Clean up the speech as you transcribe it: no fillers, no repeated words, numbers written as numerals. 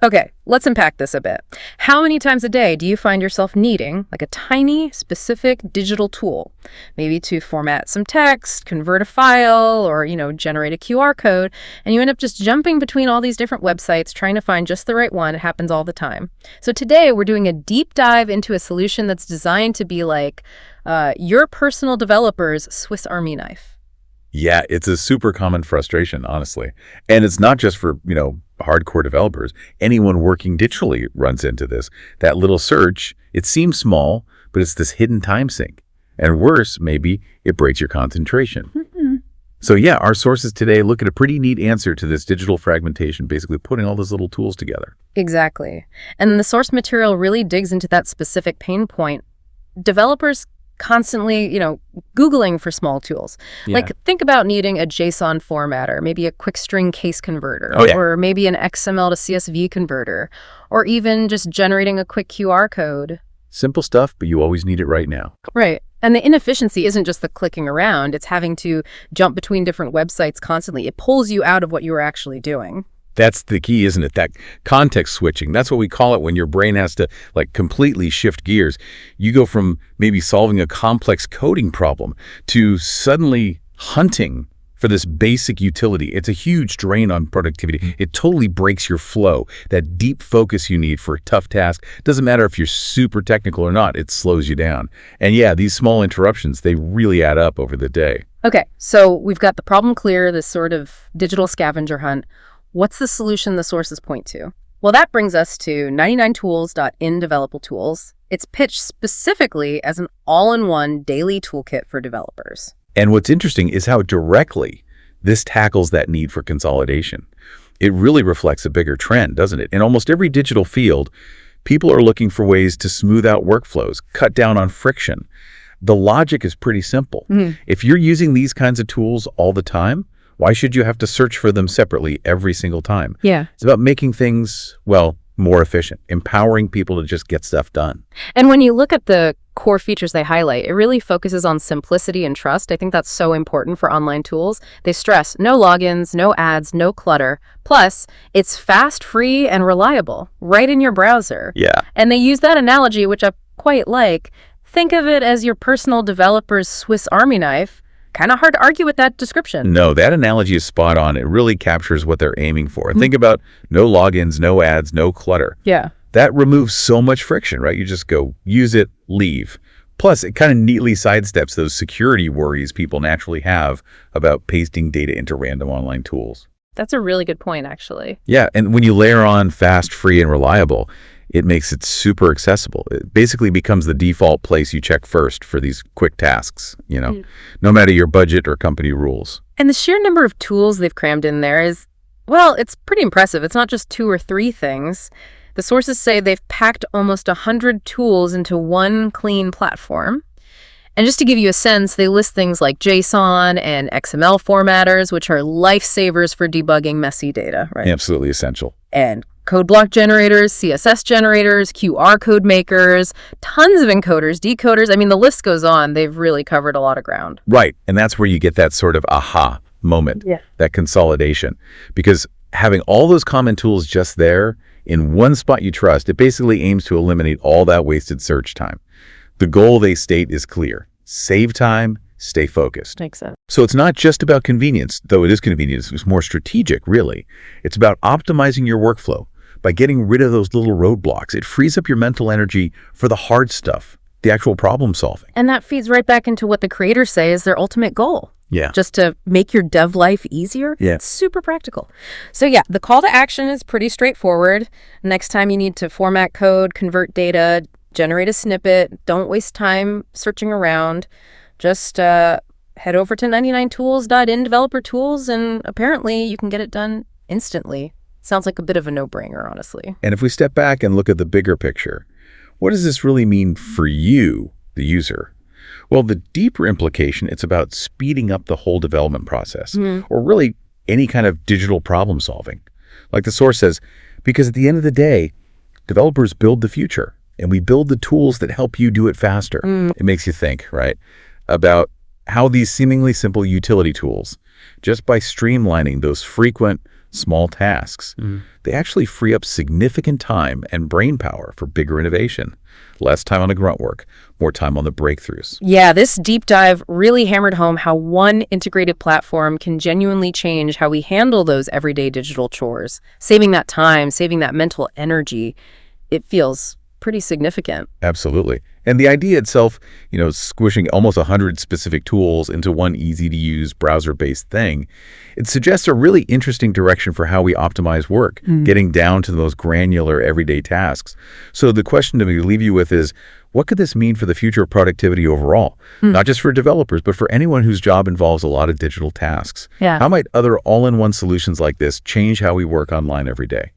Okay, let's unpack this a bit. How many times a day do you find yourself needing like a tiny, specific digital tool? Maybe to format some text, convert a file, or, generate a QR code, and you end up just jumping between all these different websites trying to find just the right one. It happens all the time. So today we're doing a deep dive into a solution that's designed to be like your personal developer's Swiss Army knife. Yeah, it's a super common frustration, honestly. And it's not just for, hardcore developers. Anyone working digitally runs into this. That little search, it seems small, but it's this hidden time sink. And worse, maybe, it breaks your concentration. Mm-hmm. So yeah, our sources today look at a pretty neat answer to this digital fragmentation, basically putting all those little tools together. Exactly. And the source material really digs into that specific pain point. Developers constantly, Googling for small tools. Yeah. Like, think about needing a JSON formatter, maybe a quick string case converter, or maybe an XML to CSV converter, or even just generating a quick QR code. Simple stuff, but you always need it right now. Right. And the inefficiency isn't just the clicking around. It's having to jump between different websites constantly. It pulls you out of what you were actually doing. That's the key, isn't it? That context switching. That's what we call it when your brain has to completely shift gears. You go from maybe solving a complex coding problem to suddenly hunting for this basic utility. It's a huge drain on productivity. It totally breaks your flow. That deep focus you need for a tough task. Doesn't matter if you're super technical or not, it slows you down. And yeah, these small interruptions, they really add up over the day. Okay, so we've got the problem clear, this sort of digital scavenger hunt. What's the solution the sources point to? Well, that brings us to 99tools.in-developable-tools. It's pitched specifically as an all-in-one daily toolkit for developers. And what's interesting is how directly this tackles that need for consolidation. It really reflects a bigger trend, doesn't it? In almost every digital field, people are looking for ways to smooth out workflows, cut down on friction. The logic is pretty simple. Mm-hmm. If you're using these kinds of tools all the time, why should you have to search for them separately every single time? Yeah. It's about making things, more efficient, empowering people to just get stuff done. And when you look at the core features they highlight, it really focuses on simplicity and trust. I think that's so important for online tools. They stress no logins, no ads, no clutter. Plus, it's fast, free, and reliable, right in your browser. Yeah. And they use that analogy, which I quite like. Think of it as your personal developer's Swiss Army knife. Kind of hard to argue with that description. No, that analogy is spot on. It really captures what they're aiming for. And think about no logins, no ads, no clutter. Yeah. That removes so much friction, right? You just go, use it, leave. Plus, it kind of neatly sidesteps those security worries people naturally have about pasting data into random online tools. That's a really good point, actually. Yeah, and when you layer on fast, free, and reliable, it makes it super accessible. It basically becomes the default place you check first for these quick tasks, no matter your budget or company rules. And the sheer number of tools they've crammed in there is, it's pretty impressive. It's not just 2 or 3 things. The sources say they've packed almost 100 tools into one clean platform. And just to give you a sense, they list things like JSON and XML formatters, which are lifesavers for debugging messy data, right? Absolutely essential. And code block generators, CSS generators, QR code makers, tons of encoders, decoders. I mean, the list goes on. They've really covered a lot of ground. Right. And that's where you get that sort of aha moment, that consolidation. Because having all those common tools just there in one spot you trust, it basically aims to eliminate all that wasted search time. The goal they state is clear. Save time, stay focused. Makes sense. So it's not just about convenience, though it is convenience. It's more strategic, really. It's about optimizing your workflow. By getting rid of those little roadblocks, it frees up your mental energy for the hard stuff, the actual problem solving. And that feeds right back into what the creators say is their ultimate goal. Yeah. Just to make your dev life easier. Yeah. It's super practical. So yeah, the call to action is pretty straightforward. Next time you need to format code, convert data, generate a snippet, don't waste time searching around. Just head over to 99tools.in-developer-tools, and apparently you can get it done instantly. Sounds like a bit of a no-brainer, honestly. And if we step back and look at the bigger picture, what does this really mean for you, the user? Well, the deeper implication, it's about speeding up the whole development process, or really any kind of digital problem solving. Like the source says, because at the end of the day, developers build the future, and we build the tools that help you do it faster. It makes you think, right, about how these seemingly simple utility tools, just by streamlining those frequent, small tasks, they actually free up significant time and brain power for bigger innovation. Less time on the grunt work, more time on the breakthroughs. Yeah, this deep dive really hammered home how one integrated platform can genuinely change how we handle those everyday digital chores. Saving that time, saving that mental energy, it feels pretty significant. Absolutely. And the idea itself, squishing almost 100 specific tools into one easy-to-use browser-based thing, it suggests a really interesting direction for how we optimize work, getting down to the most granular everyday tasks. So the question to leave you with is, what could this mean for the future of productivity overall? Not just for developers, but for anyone whose job involves a lot of digital tasks. Yeah. How might other all-in-one solutions like this change how we work online every day?